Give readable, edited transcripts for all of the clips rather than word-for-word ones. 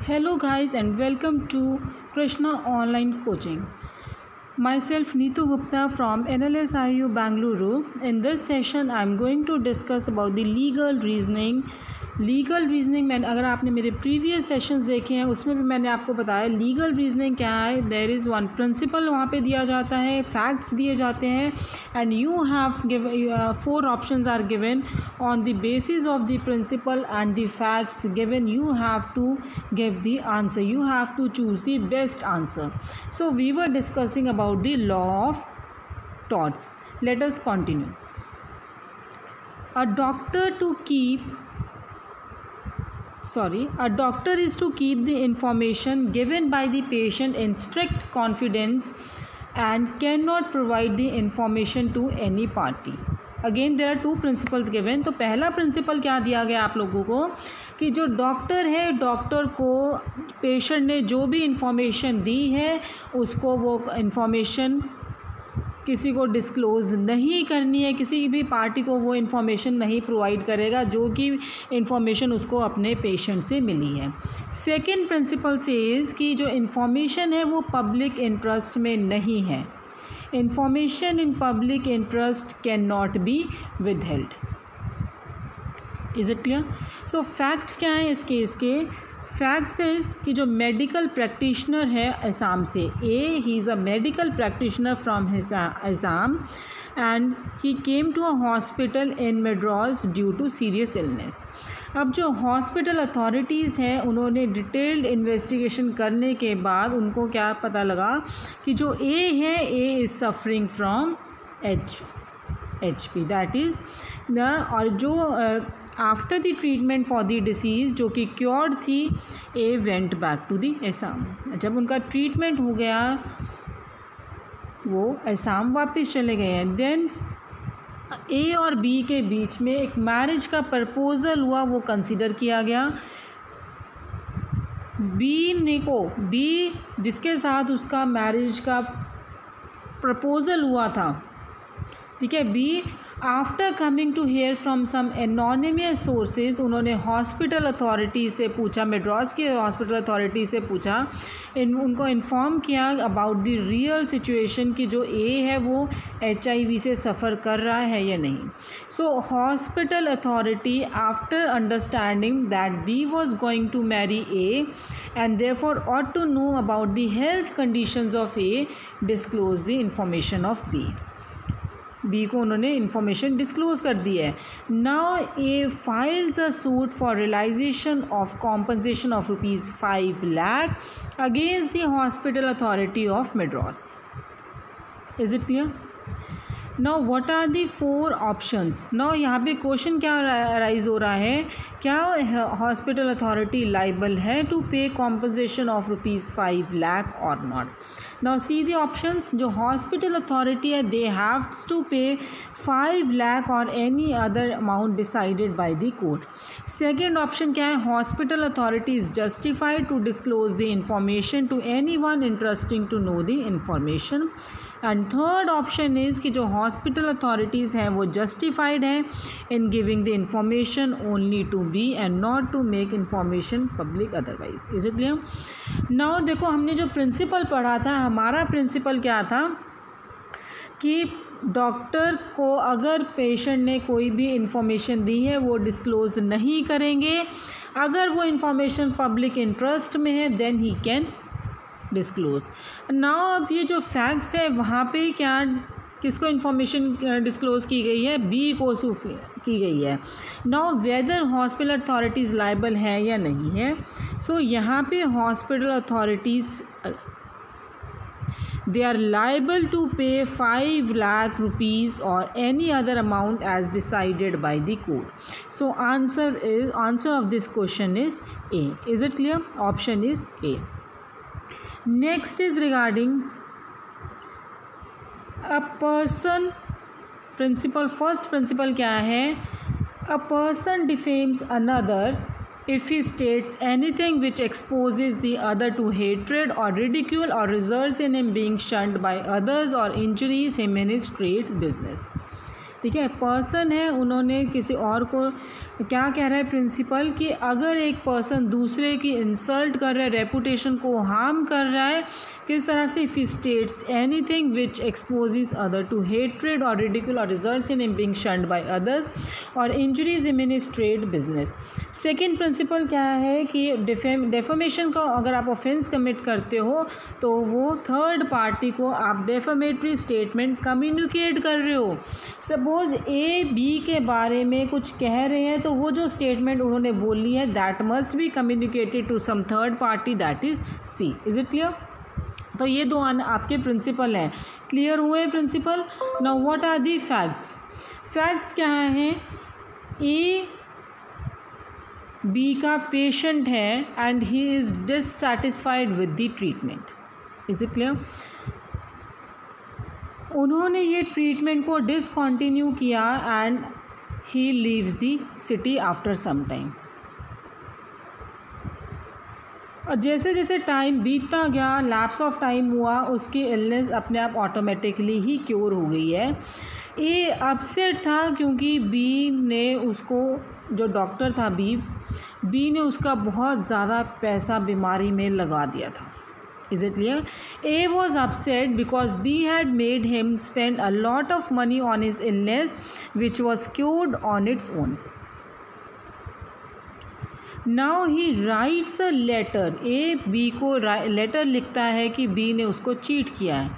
Hello guys and welcome to Krishna Online Coaching. Myself Neetu Gupta from NLSIU Bangalore. In this session I am going to discuss about the legal reasoning. Legal reasoning मैंने अगर आपने मेरे previous sessions देखे हैं उसमें भी मैंने आपको बताया लीगल रीजनिंग क्या है. देयर इज़ वन प्रिंसिपल वहाँ पे दिया जाता है, फैक्ट्स दिए जाते हैं and you have give 4 options are given on the basis of the principle and the facts given. You have to give the answer, you have to choose the best answer. So we were discussing about the law of torts. Let us continue. A doctor is to keep the information given by the patient in strict confidence and cannot provide the information to any party. Again there are 2 principles given. तो पहला principal क्या दिया गया आप लोगों को कि जो डॉक्टर है, डॉक्टर को पेशेंट ने जो भी इंफॉर्मेशन दी है उसको वो इंफॉर्मेशन किसी को डिस्क्लोज़ नहीं करनी है, किसी भी पार्टी को वो इन्फॉर्मेशन नहीं प्रोवाइड करेगा जो कि इन्फॉर्मेशन उसको अपने पेशेंट से मिली है. सेकंड प्रिंसिपल सेज कि जो इन्फॉर्मेशन है वो पब्लिक इंटरेस्ट में नहीं है. Information in public interest can not be withheld. Is it clear? So facts क्या हैं इस केस के? फैक्ट्स इज़ कि जो मेडिकल प्रैक्टिशनर है असम से, he is a medical practitioner from Assam and he came to a hospital in Madras due to serious illness. अब जो हॉस्पिटल अथॉरिटीज़ हैं उन्होंने डिटेल्ड इन्वेस्टिगेशन करने के बाद उनको क्या पता लगा कि जो ए है, A is suffering from HP that is the, और जो after the treatment for the disease जो कि क्योर्ड थी, A went back to the Assam. जब उनका ट्रीटमेंट हो गया वो असम वापस चले गए हैं. देन ए और बी के बीच में एक मैरिज का प्रपोज़ल हुआ, वो कंसिडर किया गया. बी जिसके साथ उसका मैरिज का प्रपोज़ल हुआ था, ठीक है, B after coming to here from some anonymous sources उन्होंने हॉस्पिटल अथॉरिटी से पूछा, मद्रास की हॉस्पिटल अथॉरिटी से पूछा, उनको इन्फॉर्म किया अबाउट द रियल सिचुएशन कि जो ए है वो HIV से सफ़र कर रहा है या नहीं. So hospital authority after understanding that B was going to marry A and therefore ought to know about the health conditions of A disclose the information of B को उन्होंने इन्फॉर्मेशन डिस्क्लोज़ कर दी है. Now A files a suit for realisation of compensation of ₹5 lakh against the hospital authority of Madras. Is it clear? Now what are the 4 options? Now यहाँ पे question क्या rise हो रहा है, क्या हॉस्पिटल अथॉरिटी लाइबल है to pay compensation of ₹5 lakh or not? Now see the options. जो hospital authority है they have to pay 5 lakh or any other amount decided by the court. Second option क्या है, hospital authority is justified to disclose the information to any one interesting to know the information. And third option is कि जो hospital authorities हैं वो justified हैं in giving the information only to B and not to make information public otherwise. Is it clear? Now देखो हमने जो principal पढ़ा था, हमारा प्रिंसिपल क्या था कि डॉक्टर को अगर पेशेंट ने कोई भी इंफॉर्मेशन दी है वो डिस्क्लोज़ नहीं करेंगे. अगर वो इंफॉर्मेशन पब्लिक इंटरेस्ट में है then he can disclose. Now अब ये जो फैक्ट्स है वहाँ पे क्या किसको इन्फॉर्मेशन डिस्क्लोज़ की गई है, बी को की गई है. Now whether hospital authorities liable है या नहीं है. सो यहाँ पे hospital authorities they are liable to pay 5 lakh rupees or any other amount as decided by the court. So answer of this question is A. Is it clear? Option is A. Next is regarding a person principle. First principle क्या है? A person defames another if he states anything which exposes the other to hatred or ridicule or results in him being shunned by others or injuries him in his trade business. ठीक है, person है, उन्होंने किसी और को क्या कह रहा है प्रिंसिपल कि अगर एक पर्सन दूसरे की इंसल्ट कर रहा है, रेपुटेशन को हार्म कर रहा है, किस तरह से, if he states anything which exposes other to hatred or ridicule or results in him being shunned by others or injures him in his trade business. Second principle क्या है कि डेफमेशन का अगर आप ऑफेंस कमिट करते हो तो वो थर्ड पार्टी को आप डेफमेटरी स्टेटमेंट कम्युनिकेट कर रहे हो। सपोज ए बी के बारे में कुछ कह रहे हैं तो वो जो स्टेटमेंट उन्होंने बोली है that must be communicated to some third party, that is C. Is it clear? तो ये दो आपके प्रिंसिपल हैं। क्लियर हुए principle? Now what are the facts? Facts क्या हैं? ए बी का पेशेंट है and he is dissatisfied with the treatment. Is it clear? उन्होंने ये ट्रीटमेंट को डिसकंटिन्यू किया and he leaves the city after some time. और जैसे जैसे टाइम बीतता गया, लैप्स ऑफ टाइम हुआ, उसकी इलनेस अपने आप ऑटोमेटिकली ही क्योर हो गई है। ए अपसेट था क्योंकि बी ने उसको, जो डॉक्टर था बी ने उसका बहुत ज़्यादा पैसा बीमारी में लगा दिया था। Is it clear? A was upset because B had made him spend a lot of money on his illness which was cured on its own. Now he writes a letter. A B को letter लिखता है कि B ने उसको cheat किया है।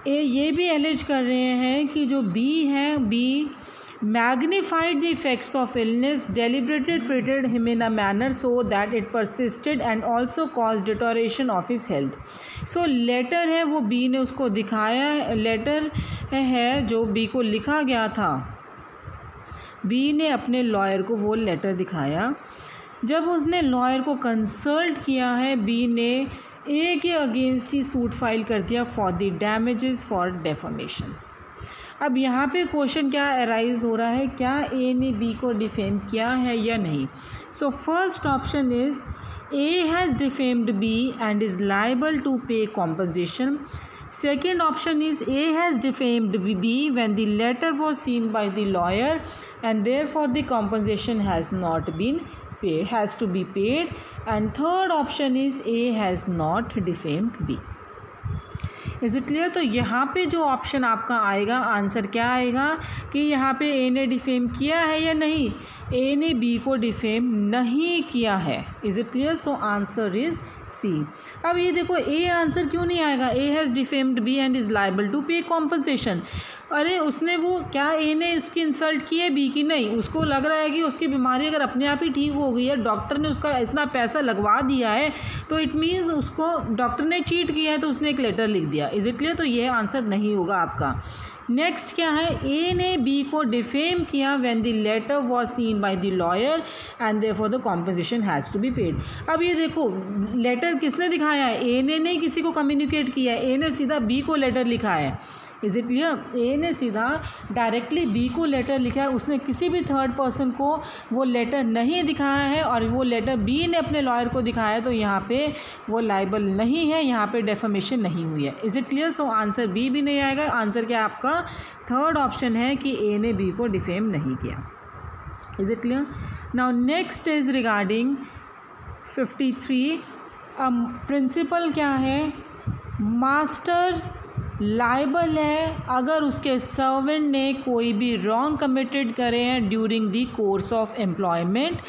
ए ये भी एलिज कर रहे हैं कि जो B है, B magnified the effects of illness, deliberately treated him in a manner so that it persisted and also caused deterioration of his health. So letter है वो B ने उसको दिखाया, लेटर है जो B को लिखा गया था, B ने अपने लॉयर को वो लेटर दिखाया। जब उसने लॉयर को कंसल्ट किया है, B ने A के अगेंस्ट ही सूट फाइल कर दिया for the damages for defamation. अब यहाँ पे क्वेश्चन क्या अराइज हो रहा है, क्या ए ने बी को डिफेम किया है या नहीं? So first option is A has defamed B and is liable to pay compensation. Second option is A has defamed B when the letter was seen by the lawyer and therefore the compensation has not been paid, has to be paid. And third option is A has not defamed B. Is it clear? तो यहाँ पे जो option आपका आएगा, answer क्या आएगा कि यहाँ पे ए ने डिफेम किया है या नहीं? ए ने बी को डिफेम नहीं किया है। Is it clear? So answer is C. अब ये देखो, ए आंसर क्यों नहीं आएगा? A has defamed B and is liable to pay compensation. अरे उसने वो क्या, ए ने उसकी इंसल्ट की है बी की? नहीं, उसको लग रहा है कि उसकी बीमारी अगर अपने आप ही ठीक हो गई है, डॉक्टर ने उसका इतना पैसा लगवा दिया है, तो इट मीन्स उसको डॉक्टर ने चीट किया है, तो उसने एक लेटर लिख दिया। Is it clear? तो ये आंसर नहीं होगा आपका। नेक्स्ट क्या है? ए ने बी को डिफेम किया when the letter was seen by the lawyer and therefore the compensation has to be paid. अब ये देखो, लेटर किसने दिखाया है? ए ने नहीं किसी को कम्युनिकेट किया है, ए ने सीधा बी को लेटर लिखा है। Is it clear? ए ने सीधा डायरेक्टली बी को लेटर लिखा है, उसने किसी भी थर्ड पर्सन को वो लेटर नहीं दिखाया है और वो लेटर बी ने अपने लॉयर को दिखाया है, तो यहाँ पे वो लाइबल नहीं है, यहाँ पे डेफमेशन नहीं हुई है। Is it clear? So answer B भी नहीं आएगा। आंसर क्या आपका? थर्ड ऑप्शन है कि ए ने बी को डिफेम नहीं किया। Is it clear? Now next is regarding 53। Principle क्या है? मास्टर लाइबल है अगर उसके सर्वेंट ने कोई भी रॉन्ग कमिटेड करे हैं during the course of employment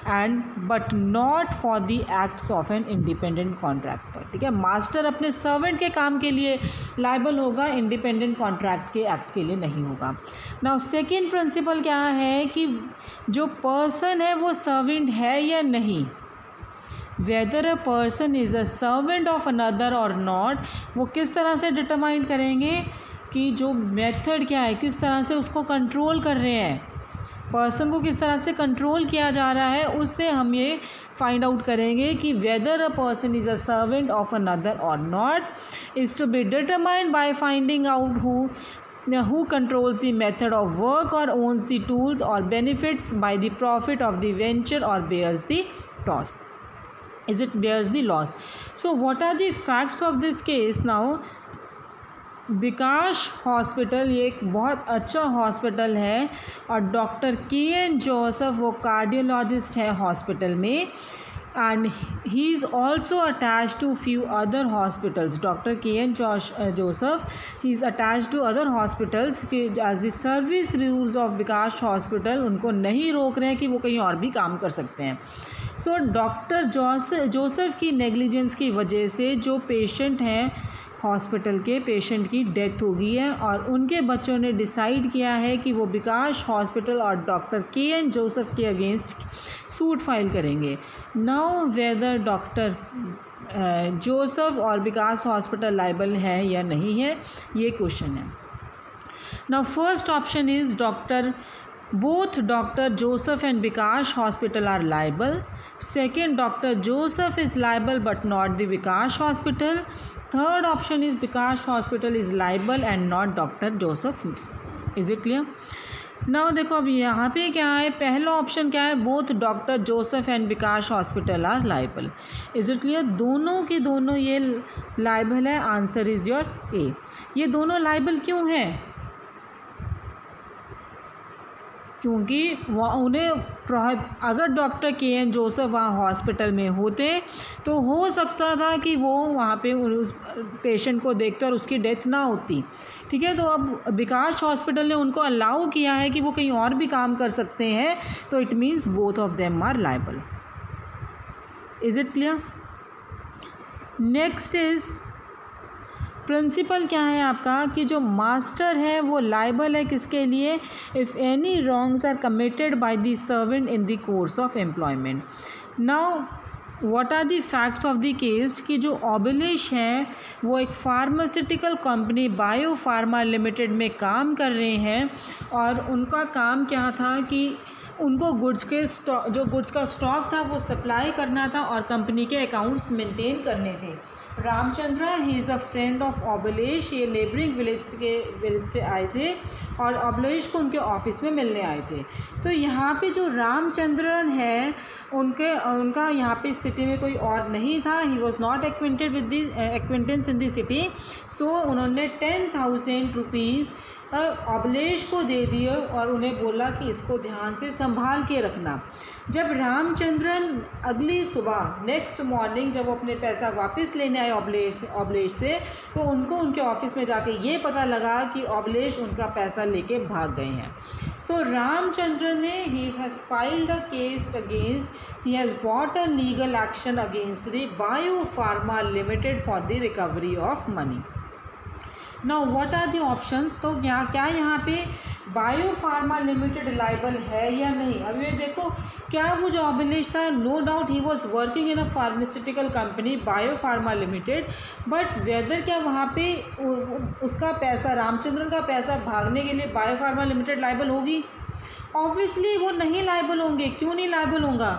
and but not for the acts of an independent contractor. ठीक है, मास्टर अपने सर्वेंट के काम के लिए लाइबल होगा, इंडिपेंडेंट कॉन्ट्रैक्ट के एक्ट के लिए नहीं होगा। नाउ सेकेंड प्रिंसिपल क्या है कि जो पर्सन है वो सर्वेंट है या नहीं, weather a person is a servant of another or not, वो किस तरह से डिटरमाइन करेंगे कि जो मेथड क्या है, किस तरह से उसको कंट्रोल कर रहे हैं, पर्सन को किस तरह से कंट्रोल किया जा रहा है, उससे हम ये फाइंड आउट करेंगे कि whether a person is a servant of another or not is to be determined by finding out who controls the method of work or owns the tools or benefits by the profit of the venture or bears the loss. Is it bears the loss? So what are the facts of this case? Now Vikas hospital ये एक बहुत अच्छा hospital है और doctor K N. Joseph वो cardiologist है hospital में, and he is also attached to few other hospitals. Dr. K.N. Joseph, he is attached to other hospitals as the service rules of Vikas hospital उनको नहीं रोक रहे हैं कि वो कहीं और भी काम कर सकते हैं. सो डॉक्टर जोसेफ की नेग्लिजेंस की वजह से जो पेशेंट हैं हॉस्पिटल के पेशेंट की डेथ हो गई है और उनके बच्चों ने डिसाइड किया है कि वो विकास हॉस्पिटल और डॉक्टर के.एन. जोसेफ के अगेंस्ट सूट फाइल करेंगे. नाउ वेदर डॉक्टर जोसेफ और विकास हॉस्पिटल लाइबल है या नहीं है, ये क्वेश्चन है. Now first option is both Dr. Joseph and Vikas Hospital are liable. Second, Dr. Joseph is liable but not the Vikas Hospital. Third option is Vikas Hospital is liable and not Dr. Joseph. Is it clear? Now देखो अब यहाँ पे क्या है, पहला option क्या है, both doctor Joseph and Vikas hospital are liable. Is it clear? दोनों के दोनों ये लाइबल है. Answer is your A. ये दोनों लाइबल क्यों है? क्योंकि वह उन्हें अगर डॉक्टर के.एन. जोसेफ वहाँ हॉस्पिटल में होते तो हो सकता था कि वो वहाँ पे उस पेशेंट को देखते और उसकी डेथ ना होती. ठीक है, तो अब विकास हॉस्पिटल ने उनको अलाउ किया है कि वो कहीं और भी काम कर सकते हैं, तो it means both of them are liable. Is it clear? Next is principle क्या है आपका कि जो मास्टर है वो लाइबल है किसके लिए? If any wrongs are committed by the servant in the course of employment. Now what are the facts of the case कि जो ओबेलिश है वो एक pharmaceutical company bio pharma limited में काम कर रहे हैं और उनका काम क्या था कि उनको गुड्स का स्टॉक था वो सप्लाई करना था और कंपनी के अकाउंट्स मेंटेन करने थे. Ramachandra he is a friend of Obelish. ये नेबरिंग विलेज से आए थे और ओबेलिश को उनके ऑफिस में मिलने आए थे. तो यहाँ पे जो रामचंद्रन है उनका यहाँ पे सिटी में कोई और नहीं था. He was not acquainted with the acquaintance in the city. So उन्होंने 10,000 रुपीज़ ओबेलिश को दे दिए और उन्हें बोला कि इसको ध्यान से संभाल के रखना. जब रामचंद्रन अगली सुबह नेक्स्ट मॉर्निंग जब वो अपने पैसा वापस लेने आए ओबेलिश से, तो उनको उनके ऑफिस में जाके ये पता लगा कि ओबेलिश उनका पैसा लेके भाग गए हैं. सो रामचंद्रन ने he has filed a case against, he has bought a legal action against the bio pharma limited for the recovery of money. Now what are the options? तो क्या यहाँ पे बायो फार्मा लिमिटेड लाइबल है या नहीं? अब ये देखो, क्या वो जो ओबेलिश था, no doubt he was working in a pharmaceutical company bio pharma limited, but whether क्या वहाँ पे उसका पैसा, रामचंद्रन का पैसा भागने के लिए बायो फार्मा लिमिटेड लाइबल होगी? ऑब्वियसली वो नहीं लाइबल होंगे. क्यों नहीं लाइबल होगा?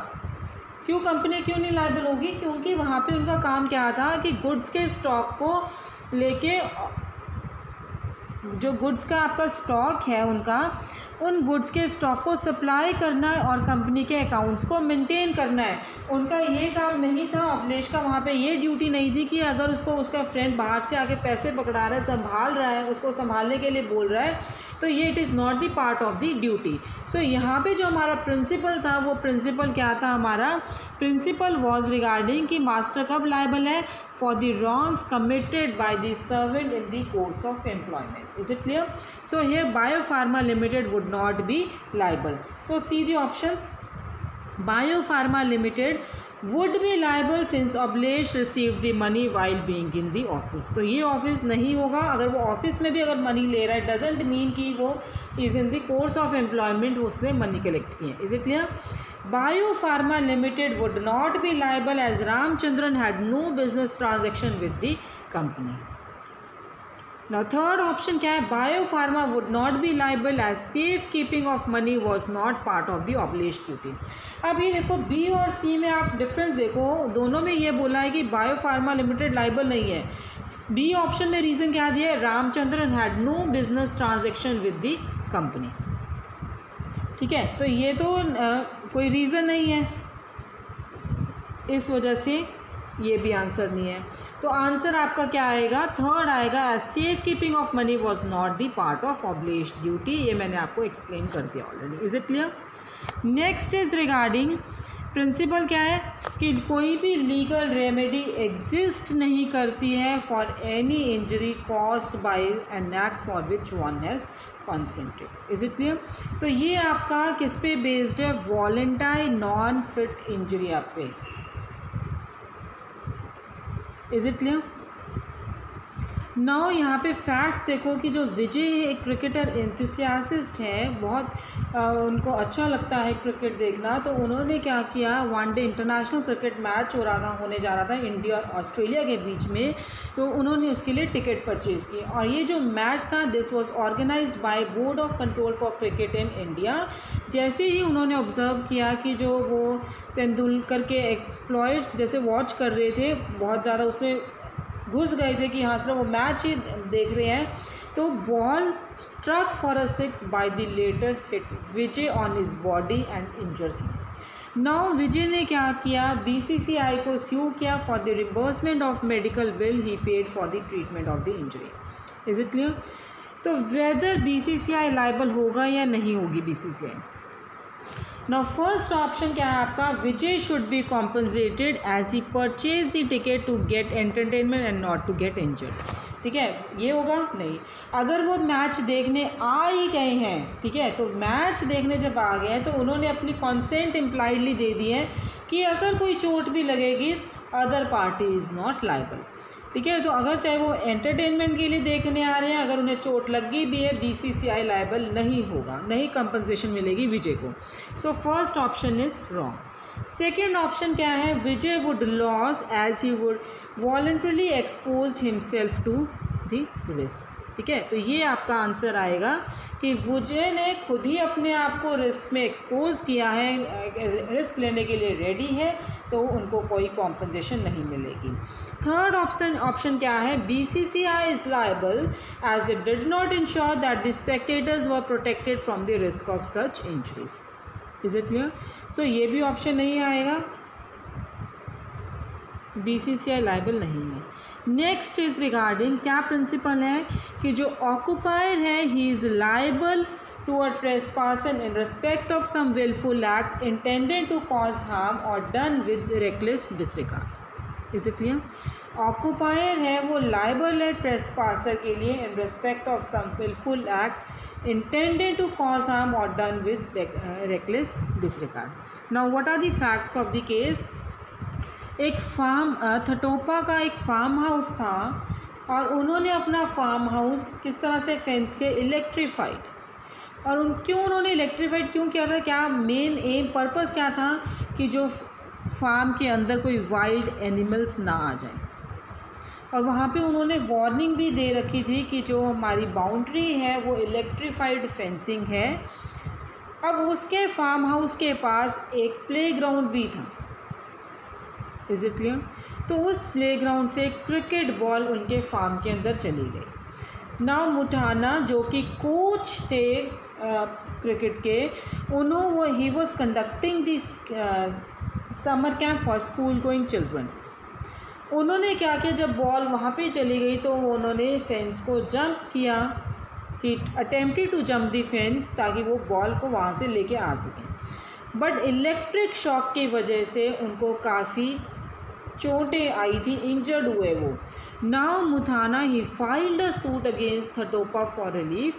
कंपनी क्यों नहीं लाइबल होगी? क्योंकि वहाँ पे उनका काम क्या था कि गुड्स के स्टॉक को लेके, जो गुड्स का आपका स्टॉक है उन गुड्स के स्टॉक को सप्लाई करना है और कंपनी के अकाउंट्स को मेंटेन करना है. उनका ये काम नहीं था. ओबेलिश का वहाँ पे ये ड्यूटी नहीं थी कि अगर उसको उसका फ्रेंड बाहर से आके पैसे पकड़ा रहा है, संभाल रहा है, उसको संभालने के लिए बोल रहा है, तो ये it is not the part of the duty. So यहाँ पे जो हमारा प्रिंसिपल था वो प्रिंसिपल क्या था? हमारा प्रिंसिपल वॉज रिगार्डिंग कि मास्टर कब लाइबल है? For the wrongs committed by the servant in the course of employment. Is it clear? So here bio pharma limited would not be liable. So see the options. Bio Pharma Limited would be liable since Oblish received the money while being in the office. तो ये office नहीं होगा. अगर वो office में भी अगर money ले रहा है, डजेंट मीन कि वो is in the course of employment उसने मनी कलेक्ट किए. Is it clear? Bio Pharma Limited would not be liable as Ramchandran had no business transaction with the company. Now third option क्या है? Bio Pharma would not be liable as safe keeping of money was not part of the Oblish duty. अब ये देखो B और C में आप difference देखो, दोनों में ये बोला है कि बायो फार्मा लिमिटेड लाइबल नहीं है. B ऑप्शन में रीज़न क्या दिया है? Ramachandran had no business transaction with the company. ठीक है, तो ये तो कोई रीज़न नहीं है, इस वजह से ये भी आंसर नहीं है। तो आंसर आपका क्या आएगा, थर्ड आएगा, as safe keeping of money was not the part of obligation duty. ये मैंने आपको एक्सप्लेन कर दिया already. Is it clear? Next is regarding principle क्या है कि कोई भी लीगल रेमेडी एग्जिस्ट नहीं करती है for any injury caused by an act for which one has consented. Is it clear? तो ये आपका किस पे बेस्ड है, वॉलेंटारी नॉन फिट इंजरी आप पे। Is it clear? नाउ यहाँ पे फैक्ट्स देखो कि जो विजय एक क्रिकेटर एंथुसियासिस्ट है, बहुत उनको अच्छा लगता है क्रिकेट देखना, तो उन्होंने क्या किया, वनडे इंटरनेशनल क्रिकेट मैच होने जा रहा था इंडिया और ऑस्ट्रेलिया के बीच में, तो उन्होंने उसके लिए टिकट परचेज़ की। और ये जो मैच था this was organised by board of control for cricket in India. जैसे ही उन्होंने ऑब्ज़र्व किया कि जो वो तेंदुलकर के एक्सप्लॉइट्स जैसे वॉच कर रहे थे, बहुत ज़्यादा उसमें घुस गए थे कि हाँ सिर्फ वो मैच ही देख रहे हैं, तो ball struck for a 6 by the letter hit Vijay on his body and injures him. Now Vijay ने क्या किया, बीसीसीआई को स्यू किया for the reimbursement of medical bill he paid for the treatment of the injury. Is it clear? तो whether BCCI liable होगा या नहीं होगी बीसीसीआई। नाउ फर्स्ट ऑप्शन क्या है आपका, Vijay should be compensated as he purchase the ticket to get entertainment and not to get injured. ठीक है, ये होगा नहीं। अगर वो मैच देखने आ ही गए हैं, ठीक है, तो मैच देखने जब आ गए हैं तो उन्होंने अपनी कॉन्सेंट इम्प्लाइडली दे दी है कि अगर कोई चोट भी लगेगी other party is not liable. ठीक है, तो अगर चाहे वो एंटरटेनमेंट के लिए देखने आ रहे हैं, अगर उन्हें चोट लगी भी है, बीसीसीआई लायबल नहीं होगा, नहीं कंपनसेशन मिलेगी विजय को। So first option is wrong. Second option क्या है, Vijay would loss as he would voluntarily exposed himself to the risk. ठीक है, तो ये आपका आंसर आएगा कि विजय ने खुद ही अपने आप को रिस्क में एक्सपोज किया है, रिस्क लेने के लिए रेडी है, तो उनको कोई कॉम्पनसेशन नहीं मिलेगी। थर्ड ऑप्शन क्या है, BCCI is liable as it did not insure that the spectators were protected from the risk of such injuries. Is it clear? So ये भी ऑप्शन नहीं आएगा, बीसीसीआई लायबल नहीं है। नेक्स्ट इज रिगार्डिंग क्या principle है कि जो ऑक्यूपायर है he is liable to a trespasser in respect of some willful act intended to cause harm or done with reckless disregard। Is it clear? Occupier है वो liable है trespasser के लिए in respect of some willful act intended to cause harm or done with reckless disregard। Now what are the facts of the case? एक थटोपा का एक farm house था और उन्होंने अपना फार्म हाउस किस तरह से फेंस के इलेक्ट्रीफाइड, और उन्होंने इलेक्ट्रीफाइड क्यों किया था, क्या मेन एम पर्पस क्या था कि जो फार्म के अंदर कोई वाइल्ड एनिमल्स ना आ जाए। और वहाँ पे उन्होंने वार्निंग भी दे रखी थी कि जो हमारी बाउंड्री है वो इलेक्ट्रीफाइड फेंसिंग है। अब उसके फार्म हाउस के पास एक प्लेग्राउंड भी था। Is it clear? तो उस प्लेग्राउंड से क्रिकेट बॉल उनके फार्म के अंदर चली गई। नाउ मुठाना जो कि कोच थे क्रिकेट के, he was conducting this summer camp for school going children. उन्होंने क्या किया, जब बॉल वहाँ पे चली गई तो उन्होंने फेंस को जंप किया, he attempted to jump the fence ताकि वो बॉल को वहाँ से लेके आ सकें। बट इलेक्ट्रिक शॉक की वजह से उनको काफ़ी चोटें आई थी, इंजर्ड हुए वो। Now Muthana he filed a suit against Thatopa for relief,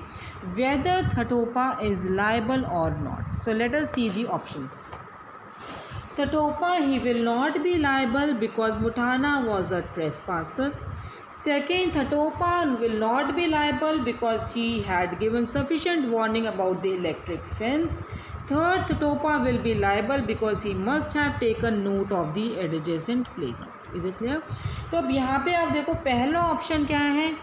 whether Thatopa is liable or not. So let us see the options. Thatopa he will not be liable because Muthana was a trespasser. Second, Thatopa will not be liable because he had given sufficient warning about the electric fence. Third, Thatopa will be liable because he must have taken note of the adjacent playground. Is it clear? तो अब यहाँ पे आप देखो पहला option क्या है,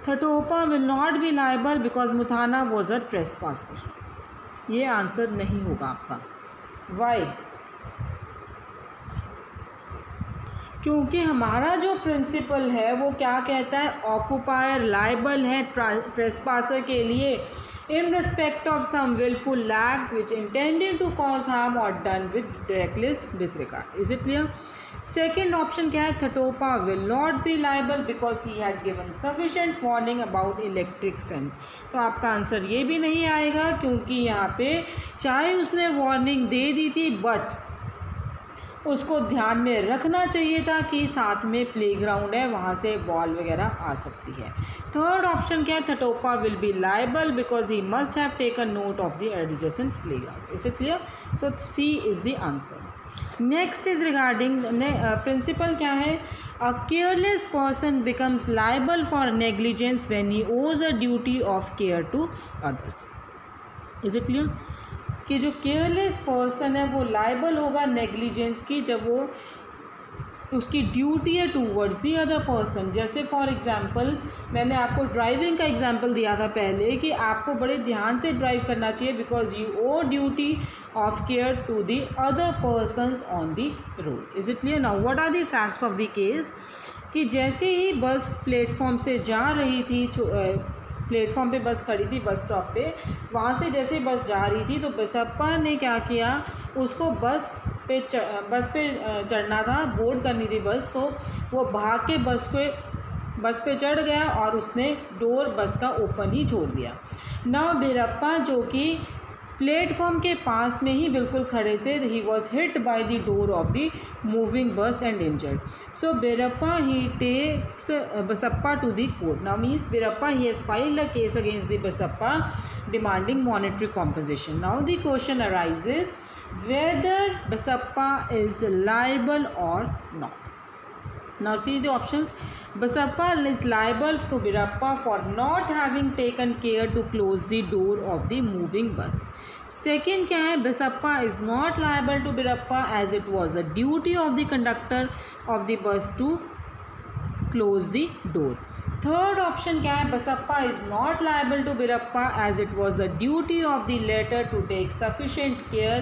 Thatopa will not be liable because Muthana was a trespasser. ये आंसर नहीं होगा आपका। वाई? क्योंकि हमारा जो प्रिंसिपल है वो क्या कहता है, ऑक्यूपायर लायबल है ट्रेसपासर के लिए in respect of some willful act which intended to cause harm or done with reckless disregard. Is it clear? Second option क्या है, Thatopa will not be liable because he had given sufficient warning about electric fence. तो आपका answer ये भी नहीं आएगा क्योंकि यहाँ पे चाहे उसने वार्निंग दे दी थी बट उसको ध्यान में रखना चाहिए था कि साथ में प्लेग्राउंड है, वहाँ से बॉल वगैरह आ सकती है। थर्ड ऑप्शन क्या है, Thatopa will be liable because he must have taken note of the adjacent playground. Is it clear? So C is the answer. Next is regarding principle क्या है, a careless person becomes liable for negligence when he owes a duty of care to others. Is it clear? कि जो careless person है वो liable होगा negligence की जब वो उसकी ड्यूटी है टूवर्ड्स दी अदर पर्सन। जैसे फॉर एग्जांपल मैंने आपको ड्राइविंग का एग्जांपल दिया था पहले कि आपको बड़े ध्यान से ड्राइव करना चाहिए because you owe duty of care to the other persons on the road. Is it clear? Now what are the facts of the case, कि जैसे ही बस प्लेटफॉर्म से जा रही थी, प्लेटफॉर्म पे बस खड़ी थी बस स्टॉप पे, वहाँ से जैसे बस जा रही थी तो बसप्पा ने क्या किया, उसको बस पे चढ़ना था, बोर्ड करनी थी बस, तो वो भाग के बस पे चढ़ गया और उसने डोर बस का ओपन ही छोड़ दिया। नाउ बिरप्पा जो कि प्लेटफॉर्म के पास में ही बिल्कुल खड़े थे, he was hit by the door of the moving bus and injured. So Birappa he takes Basappa to the court. Now means Birappa he has filed a case against the Basappa demanding monetary compensation. Now the question arises whether Basappa is liable or not. Now see the options. Basappa is liable to Birappa for not having taken care to close the door of the moving bus. Second क्या है, Basappa is not liable to Birappa as it was the duty of the conductor of the bus to close the door. Third option क्या है, Basappa is not liable to Birappa as it was the duty of the latter to take sufficient care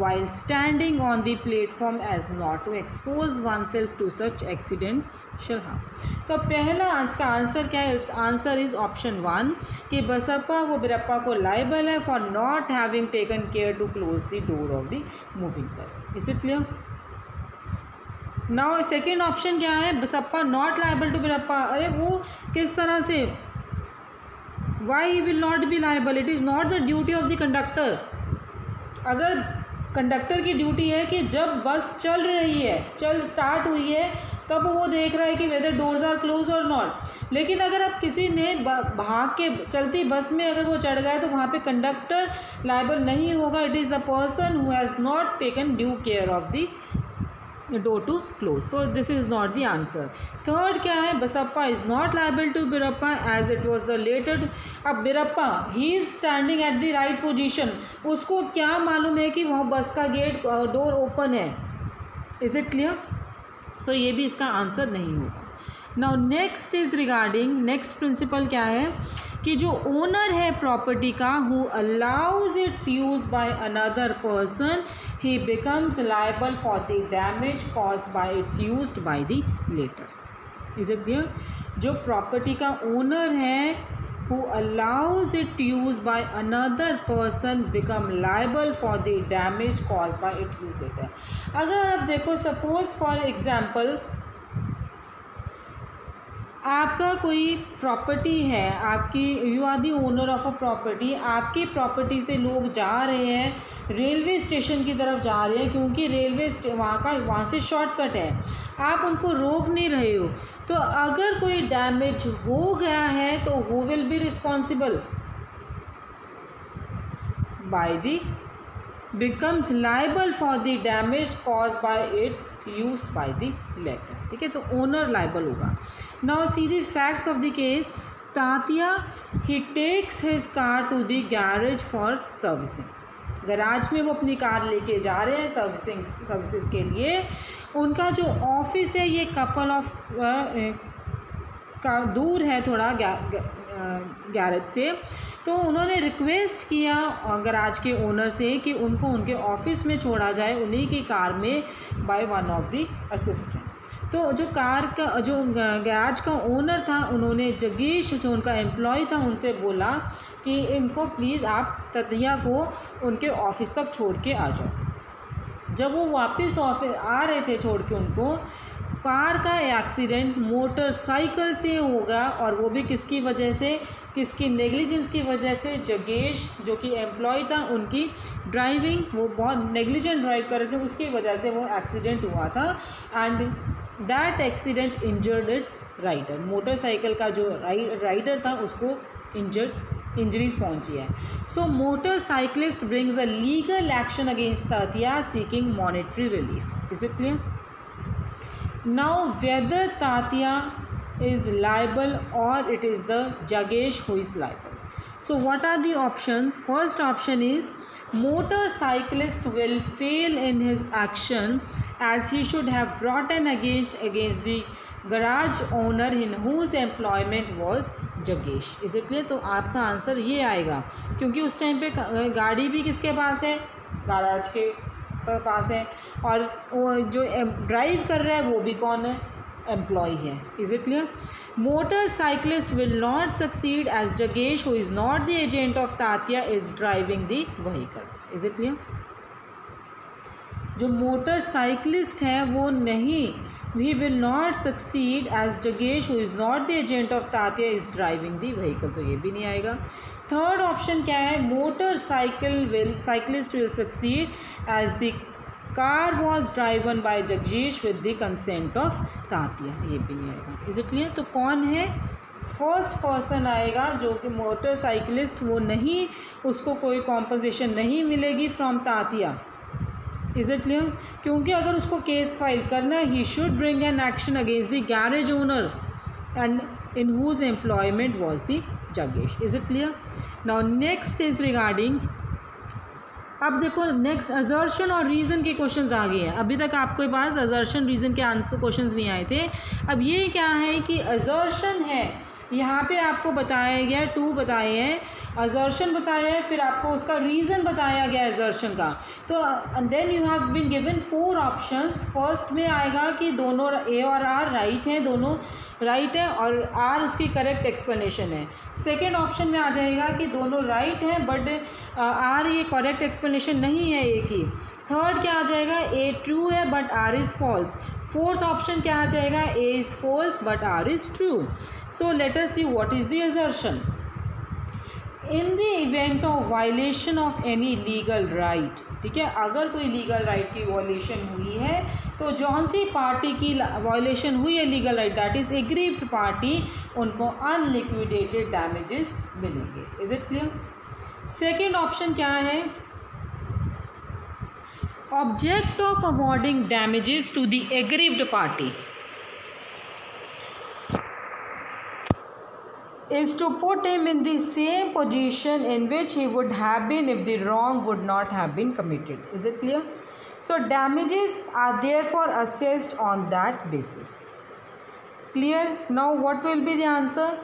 while standing on the platform as not to expose oneself to such accidental harm. तो पहला आज का answer क्या है, it's answer is option 1 कि बसप्पा वो बिरप्पा को liable है for not having taken care to close the door of the moving bus. Is it clear? Now second option क्या है, Basappa not liable to Birappa. अरे वो किस तरह से, why he will not be liable, it is not the duty of the conductor. अगर conductor की duty है कि जब बस चल रही है, स्टार्ट हुई है, तब वो देख रहा है कि वेदर डोर्स आर क्लोज और नॉट। लेकिन अगर अब किसी ने भाग के चलती बस में अगर वो चढ़ गया तो वहाँ पे कंडक्टर लाइबल नहीं होगा, it is the person who has not taken due care of the door to close. So this is not the answer. Third क्या है, Basappa is not liable to Birappa as it was the later to, अब Birappa he is standing at the right position, उसको क्या मालूम है कि वहाँ बस का गेट डोर ओपन है। Is it clear? So ये भी इसका आंसर नहीं होगा। Now next is regarding, next principle क्या है कि जो ओनर है प्रॉपर्टी का who allows its use by another person he becomes liable for the damage caused by its used by the latter. Is it clear? जो property का owner है who allows it use by another person become liable for the damage caused by it use latter. अगर आप देखो, suppose for example आपका कोई property है, आपकी you are the owner of a property, आपकी प्रॉपर्टी से लोग जा रहे हैं रेलवे स्टेशन की तरफ जा रहे हैं क्योंकि वहाँ से शॉर्टकट है, आप उनको रोक नहीं रहे हो, तो अगर कोई डैमेज हो गया है तो who will be responsible, by the becomes liable for the damage caused by its use by the letter। ठीक है, तो ओनर लाइबल होगा। Now see the facts of the case. Tatiya he takes his car to the garage for servicing. Garage में वो अपनी car लेके जा रहे हैं सर्विसेज के लिए। उनका जो ऑफिस है ये कपल ऑफ का दूर है थोड़ा गैरेज से, तो उन्होंने रिक्वेस्ट किया गैराज के ओनर से कि उनको उनके ऑफिस में छोड़ा जाए उन्हीं की कार में by one of the assistant. तो जो कार का जो गैराज का ओनर था, उन्होंने जगेश जो उनका एम्प्लॉय था उनसे बोला कि इनको प्लीज़ आप ततिया को उनके ऑफिस तक छोड़ के आ जाओ। जब वो वापस ऑफिस आ रहे थे छोड़ के उनको, कार का एक्सीडेंट मोटरसाइकिल से होगा, और वो भी किसकी वजह से, किसकी नेग्लिजेंस की वजह से। जगेश जो कि एम्प्लॉय था, उनकी ड्राइविंग, वो बहुत नेग्लिजेंट ड्राइव कर रहे थे, उसकी वजह से वो एक्सीडेंट हुआ था। And that accident injured its rider, motorcycle का जो राइडर था उसको इंजरीज पहुंची है। So motorcyclist brings a legal action against Tatya seeking monetary relief. Is it clear? Now whether Tatya is liable or it is the Jagesh who is liable. So what are the options? First option is motorcyclist will fail in his action as he should have brought an against the garage owner in whose employment was Jagesh. Is it clear? तो आपका answer ये आएगा, क्योंकि उस time पे गाड़ी भी किसके पास है, गैराज के पास है, और वो जो ड्राइव कर रहा है वो भी कौन है, एम्प्लॉय है। Is it clear? Motorcyclist will not succeed as जगेश who is not the agent of Tatya is driving the vehicle. Is it clear? जो मोटरसाइकिलिस्ट है वो नहीं, we will not succeed as जगेश who is not the agent of Tatya is driving the vehicle, तो ये भी नहीं आएगा। थर्ड ऑप्शन क्या है, cyclist will succeed as the car was driven by Jagdish with the consent of Tatia, ये भी नहीं आएगा। Is it clear? तो कौन है, फर्स्ट पर्सन आएगा जो कि मोटरसाइकिलिस्ट, वो नहीं, उसको कोई कॉम्पनसेशन नहीं मिलेगी from Tatiya. Is it clear? क्योंकि अगर उसको केस फाइल करना है, he should bring an action against the garage owner and in whose employment was the Jagesh. Is it clear? Now next is regarding, अब देखो नेक्स्ट असर्शन और reason के questions आ गए हैं। अभी तक आपके पास असर्शन रीज़न के आंसर क्वेश्चंस नहीं आए थे। अब ये क्या है कि असर्शन है, यहाँ पे आपको बताया गया, 2 बताए हैं, असर्शन बताया है, फिर आपको उसका रीज़न बताया गया असर्शन का। तो then you have been given 4 options. First में आएगा कि दोनों ए और आर राइट हैं, दोनों राइट है और आर उसकी करेक्ट एक्सप्लेनेशन है। सेकेंड ऑप्शन में आ जाएगा कि दोनों राइट हैं बट आर ये करेक्ट एक्सप्लेनेशन नहीं है ए की। थर्ड क्या आ जाएगा, ए ट्रू है but R is false. Fourth option क्या आ जाएगा, A is false but R is true. So let us see what is the assertion. In the event of violation of any legal right, ठीक है, अगर कोई legal right की violation हुई है तो जौन सी पार्टी की वायलेशन हुई है legal right, that is aggrieved party, उनको अनलिक्विडेटेड डैमेजेस मिलेंगे। Is it clear? Second option क्या है, object of awarding damages to the aggrieved party is to put him in the same position in which he would have been if the wrong would not have been committed. Is it clear? So damages are therefore assessed on that basis. Clear? Now what will be the answer?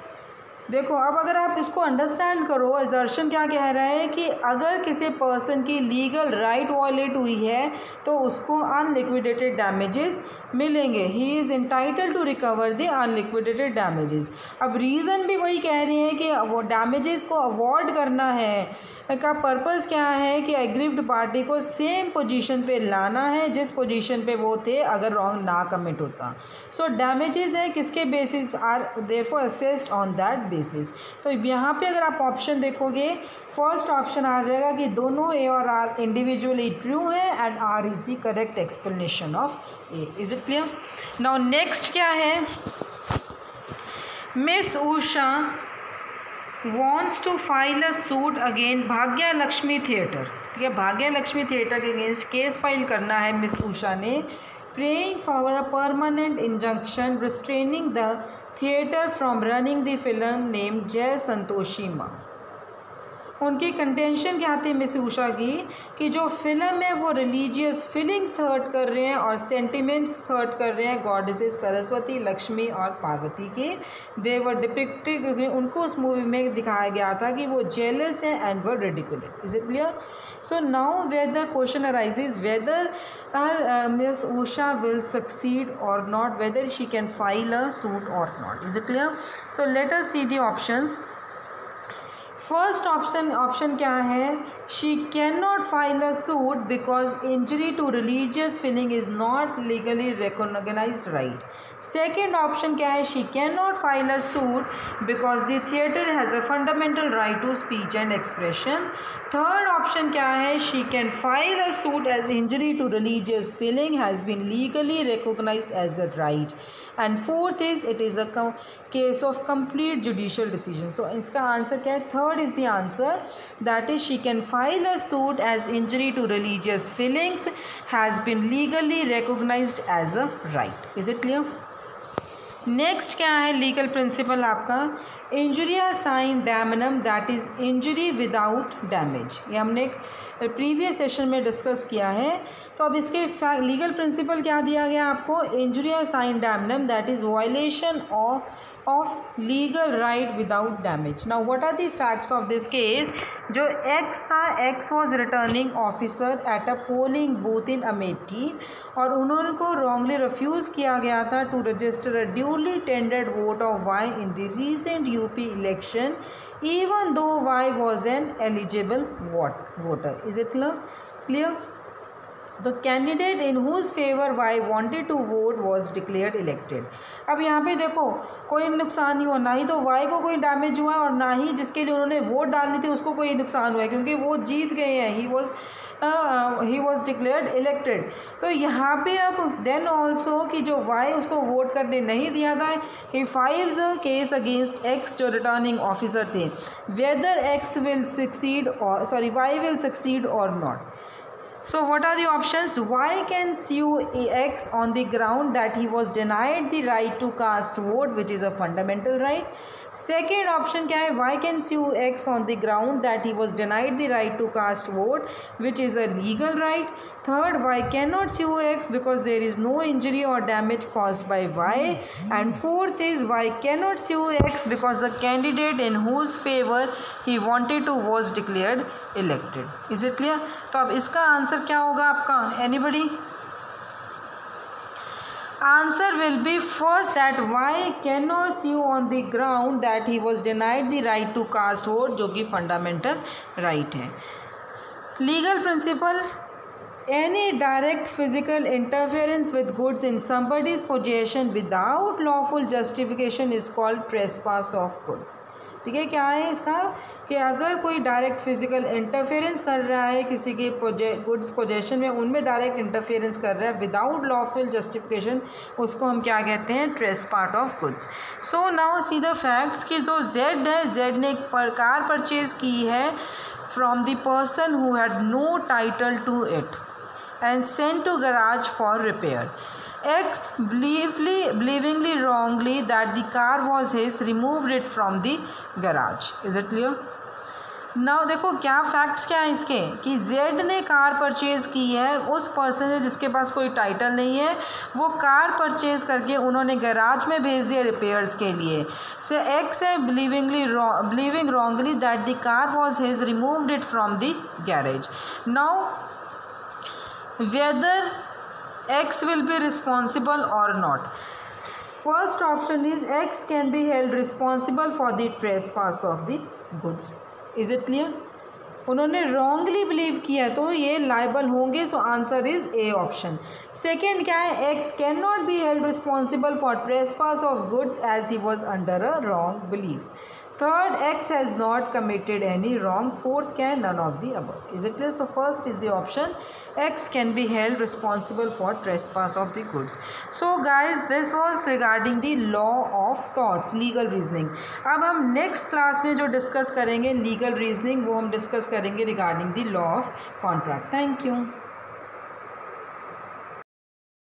देखो अब अगर आप इसको understand करो, assertion क्या कह रहा है कि अगर किसी पर्सन की लीगल राइट वायलेट हुई है तो उसको अनलिक्विडेटेड डैमेजेस मिलेंगे। He is entitled to recover the unliquidated damages. अब रीज़न भी वही कह रहे हैं कि वो डैमेजेस को अवॉइड करना है, का पर्पस क्या है कि एग्रीव्ड पार्टी को सेम पोजीशन पे लाना है जिस पोजीशन पे वो थे अगर रॉन्ग ना कमिट होता। सो डैमेजेस है किसके basis, R therefore assessed on that basis. तो यहाँ पे अगर आप ऑप्शन देखोगे, फर्स्ट ऑप्शन आ जाएगा कि दोनों ए और आर इंडिविजुअली ट्रू है and R is the correct explanation of A. Is it clear? Now next क्या है, miss Usha wants to file a suit against भाग्य लक्ष्मी थिएटर, ठीक है, भाग्य लक्ष्मी थिएटर के अगेंस्ट केस फाइल करना है मिस उषा ने, praying for a permanent injunction restraining the theatre from running the film name जय संतोषी माँ। उनकी कंटेंशन क्या थी मिस उषा की कि जो फिल्म है वो रिलीजियस फीलिंग्स हर्ट कर रहे हैं और सेंटिमेंट्स हर्ट कर रहे हैं गॉडेसेस सरस्वती, लक्ष्मी और पार्वती के। दे वर डिपिक्टेड, उनको उस मूवी में दिखाया गया था कि वो जेलस है and were ridiculate. Is it clear? So now where the question arises whether Miss Usha will succeed or not, whether she can file a suit or not. Is it clear? So let us see the options. First option क्या है? She cannot file a suit because injury to religious feeling is not legally recognized right. Second option क्या है? She cannot file a suit because the theatre has a fundamental right to speech and expression. Third option क्या है? She can file a suit as injury to religious feeling has been legally recognized as a right. And fourth is it is a case of complete judicial decision. So इसका answer क्या है? Third is the answer, that is she can file a suit as injury to religious feelings has been legally recognized as a right. Is it clear? Next क्या है legal principle आपका? Injuria sine damnum, that is injury without damage. ये हमने एक previous session में discuss किया है। तो अब इसके लीगल प्रिंसिपल क्या दिया गया आपको? Injuria sine damnum, that is violation of legal right without damage. Now what are the facts of this case? जो एक्स था, X was returning officer at a polling booth in Amethi और उनको wrongly refuse किया गया था to register a duly tendered vote of Y in the recent UP election even though Y was an eligible voter. Is it clear? The candidate in whose favor Y wanted to vote was declared elected. अब यहाँ पे देखो कोई नुकसान नहीं हुआ, ना ही तो Y को कोई डैमेज हुआ और ना ही जिसके लिए उन्होंने वोट डालनी थी उसको कोई नुकसान हुआ है, क्योंकि वो जीत गए हैं। He was declared elected. तो यहाँ पे अब देन ऑल्सो कि जो Y उसको वोट करने नहीं दिया था, he files a case against X जो रिटर्निंग ऑफिसर थे, whether X will succeed or Y will succeed or not. So what are the options? Y can sue X on the ground that he was denied the right to cast vote, which is a fundamental right. Second option क्या है? Y can sue X on the ground that he was denied the right to cast vote, which is a legal right. Third, Y cannot sue X because there is no injury or damage caused by Y. And fourth is Y cannot sue X because the candidate in whose favor he wanted to was declared elected. Is it clear? तो अब इसका answer क्या होगा आपका? Anybody? Answer will be first, that Y cannot sue on the ground that he was denied the right to cast vote, जो कि fundamental right है। Legal principle, any direct physical interference with goods in somebody's possession without lawful justification is called trespass of goods। ठीक है, क्या है इसका कि अगर कोई डायरेक्ट फिजिकल इंटरफेरेंस कर रहा है किसी के गुड्स पोजेशन में, उनमें डायरेक्ट इंटरफेरेंस कर रहा है विदाउट लॉफुल जस्टिफिकेशन, उसको हम क्या कहते हैं? Trespass of goods. So now see the facts कि जो जेड है, जेड ने एक कार परचेज की है from the person who had no title to it and sent to garage for repair. X believingly wrongly that the car was his removed it from the garage. Is it clear? Now देखो क्या facts क्या है इसके कि Z ने car purchase की है उस पर्सन से जिसके पास कोई टाइटल नहीं है, वो कार परचेज़ करके उन्होंने गैराज में भेज दिया रिपेयर्स के लिए। से X है believing wrongly that the car was his removed it from the garage. Now whether X will be responsible or not. First option is X can be held responsible for the trespass of the goods. Is it clear? उन्होंने wrongly believe किया तो ये liable होंगे, so answer is A option. Second क्या है? X cannot be held responsible for trespass of goods as he was under a wrong belief. Third, X has not committed any wrong. Fourth क्या है? None of the above. Is it clear? So first is the option, X can be held responsible for trespass of the goods. So guys, this was regarding the law of torts, legal reasoning. अब हम next class में जो discuss करेंगे legal reasoning, वो हम discuss करेंगे regarding the law of contract. Thank you.